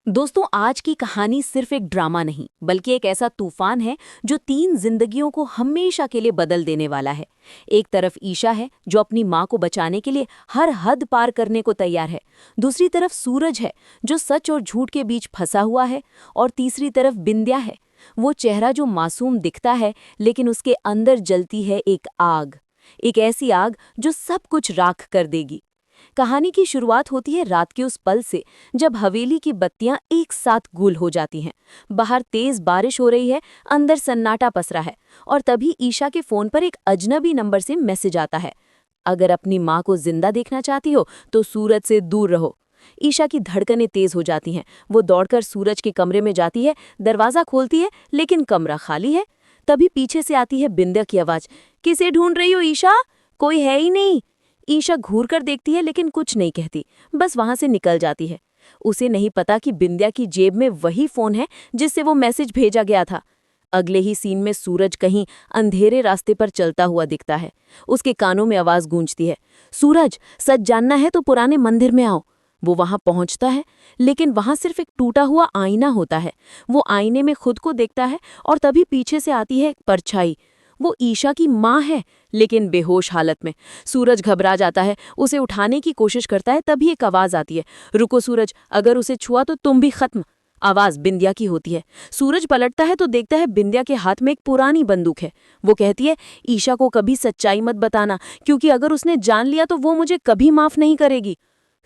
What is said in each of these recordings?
दोस्तों, आज की कहानी सिर्फ एक ड्रामा नहीं बल्कि एक ऐसा तूफान है जो 3 जिंदगियों को हमेशा के लिए बदल देने वाला है। एक तरफ ईशा है जो अपनी माँ को बचाने के लिए हर हद पार करने को तैयार है। दूसरी तरफ सूरज है जो सच और झूठ के बीच फंसा हुआ है। और तीसरी तरफ बिंद्या है, वो चेहरा जो मासूम दिखता है लेकिन उसके अंदर जलती है एक आग। एक ऐसी आग जो सब कुछ राख कर देगी। कहानी की शुरुआत होती है रात के उस पल से जब हवेली की बत्तियां एक साथ गुल हो जाती हैं। बाहर तेज बारिश हो रही है, अंदर सन्नाटा पसरा है और तभी ईशा के फोन पर एक अजनबी नंबर से मैसेज आता है। अगर अपनी माँ को जिंदा देखना चाहती हो तो सूरज से दूर रहो। ईशा की धड़कनें तेज हो जाती हैं। वो दौड़कर सूरज के कमरे में जाती है, दरवाजा खोलती है लेकिन कमरा खाली है। तभी पीछे से आती है बिंद्या की आवाज, किसे ढूंढ रही हो ईशा? कोई है ही नहीं। ईशा घूर कर देखती है लेकिन कुछ नहीं कहती, बस वहां से निकल जाती है। उसे नहीं पता कि बिंद्या की जेब में वही फोन है जिससे वो मैसेज भेजा गया था। अगले ही सीन में सूरज कहीं अंधेरे रास्ते पर चलता हुआ दिखता है। उसके कानों में आवाज गूंजती है, सूरज, सच जानना है तो पुराने मंदिर में आओ। वो वहां पहुंचता है लेकिन वहां सिर्फ एक टूटा हुआ आईना होता है। वो आईने में खुद को देखता है और तभी पीछे से आती है एक परछाई। वो ईशा की माँ है लेकिन बेहोश हालत में। सूरज घबरा जाता है, उसे उठाने की कोशिश करता है, तभी एक आवाज आती है, रुको सूरज, अगर उसे छुआ तो तुम भी खत्म। आवाज बिंद्या की होती है। सूरज पलटता है तो देखता है बिंद्या के हाथ में एक पुरानी बंदूक है। वो कहती है, ईशा को कभी सच्चाई मत बताना, क्योंकि अगर उसने जान लिया तो वो मुझे कभी माफ नहीं करेगी।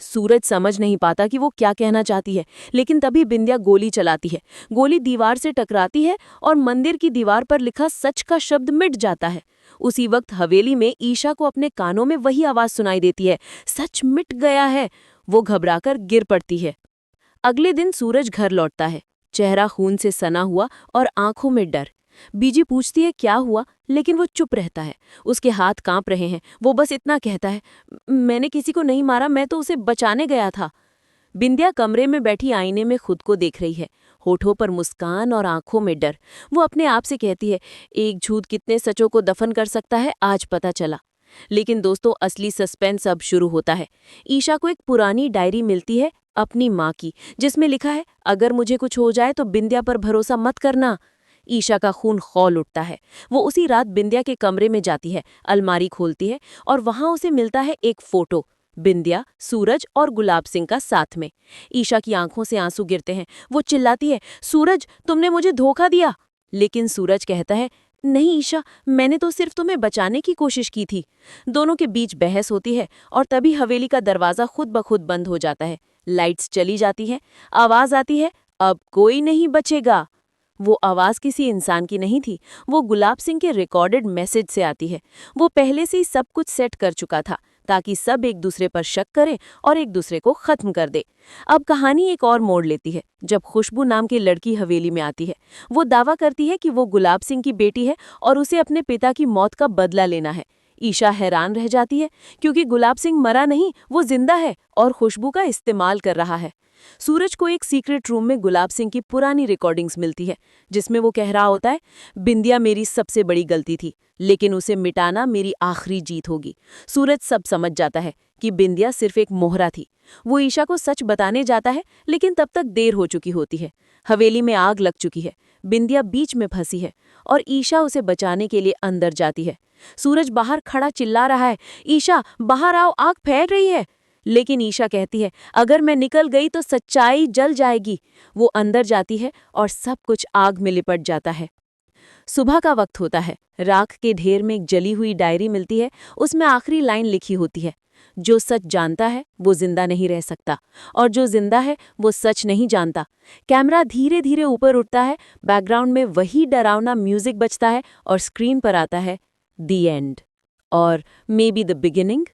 सूरज समझ नहीं पाता कि वो क्या कहना चाहती है, लेकिन तभी बिंद्या गोली चलाती है। गोली दीवार से टकराती है और मंदिर की दीवार पर लिखा सच का शब्द मिट जाता है। उसी वक्त हवेली में ईशा को अपने कानों में वही आवाज सुनाई देती है, सच मिट गया है। वो घबराकर गिर पड़ती है। अगले दिन सूरज घर लौटता है, चेहरा खून से सना हुआ और आंखों में डर। बीजी पूछती है क्या हुआ, लेकिन वो चुप रहता है। उसके हाथ कांप रहे हैं। वो बस इतना कहता है, मैंने किसी को नहीं मारा, मैं तो उसे बचाने गया था। बिंद्या कमरे में बैठी आईने में खुद को देख रही है, होठों पर मुस्कान और आंखों में डर। वो अपने आप से कहती है, एक झूठ कितने सचों को दफन कर सकता है, आज पता चला। लेकिन दोस्तों, असली सस्पेंस अब शुरू होता है। ईशा को एक पुरानी डायरी मिलती है अपनी माँ की, जिसमें लिखा है, अगर मुझे कुछ हो जाए तो बिंद्या पर भरोसा मत करना। ईशा का खून खौल उठता है। वो उसी रात बिंद्या के कमरे में जाती है, अलमारी खोलती है और वहां उसे मिलता है एक फोटो, बिंद्या, सूरज और गुलाब सिंह का साथ में। ईशा की आंखों से आंसू गिरते हैं। वो चिल्लाती है, सूरज, तुमने मुझे धोखा दिया। लेकिन सूरज कहता है, नहीं ईशा, मैंने तो सिर्फ तुम्हें बचाने की कोशिश की थी। दोनों के बीच बहस होती है और तभी हवेली का दरवाजा खुद ब खुद बंद हो जाता है। लाइट्स चली जाती है। आवाज आती है, अब कोई नहीं बचेगा। वो आवाज किसी इंसान की नहीं थी, वो गुलाब सिंह के रिकॉर्डेड मैसेज से आती है। वो पहले से ही सब कुछ सेट कर चुका था ताकि सब एक दूसरे पर शक करें और एक दूसरे को खत्म कर दे। अब कहानी एक और मोड़ लेती है जब खुशबू नाम की लड़की हवेली में आती है। वो दावा करती है कि वो गुलाब सिंह की बेटी है और उसे अपने पिता की मौत का बदला लेना है। ईशा हैरान रह जाती है क्योंकि गुलाब सिंह मरा नहीं, वो जिंदा है और खुशबू का इस्तेमाल कर रहा है। सूरज को एक सीक्रेट रूम में गुलाब सिंह की पुरानी रिकॉर्डिंग्स मिलती है जिसमें वो कह रहा होता है, बिंदिया मेरी सबसे बड़ी गलती थी, लेकिन उसे मिटाना मेरी आखिरी जीत होगी। सूरज सब समझ जाता है कि बिंदिया सिर्फ एक मोहरा थी। वो ईशा को सच बताने जाता है लेकिन तब तक देर हो चुकी होती है। हवेली में आग लग चुकी है, बिंदिया बीच में फंसी है और ईशा उसे बचाने के लिए अंदर जाती है। सूरज बाहर खड़ा चिल्ला रहा है, ईशा बाहर आओ, आग फैल रही है। लेकिन ईशा कहती है, अगर मैं निकल गई तो सच्चाई जल जाएगी। वो अंदर जाती है और सब कुछ आग में लिपट जाता है। सुबह का वक्त होता है। राख के ढेर में एक जली हुई डायरी मिलती है। उसमें आखिरी लाइन लिखी होती है, जो सच जानता है वो जिंदा नहीं रह सकता और जो जिंदा है वो सच नहीं जानता। कैमरा धीरे धीरे ऊपर उठता है, बैकग्राउंड में वही डरावना म्यूजिक बजता है और स्क्रीन पर आता है द एंड और मे बी द बिगिनिंग।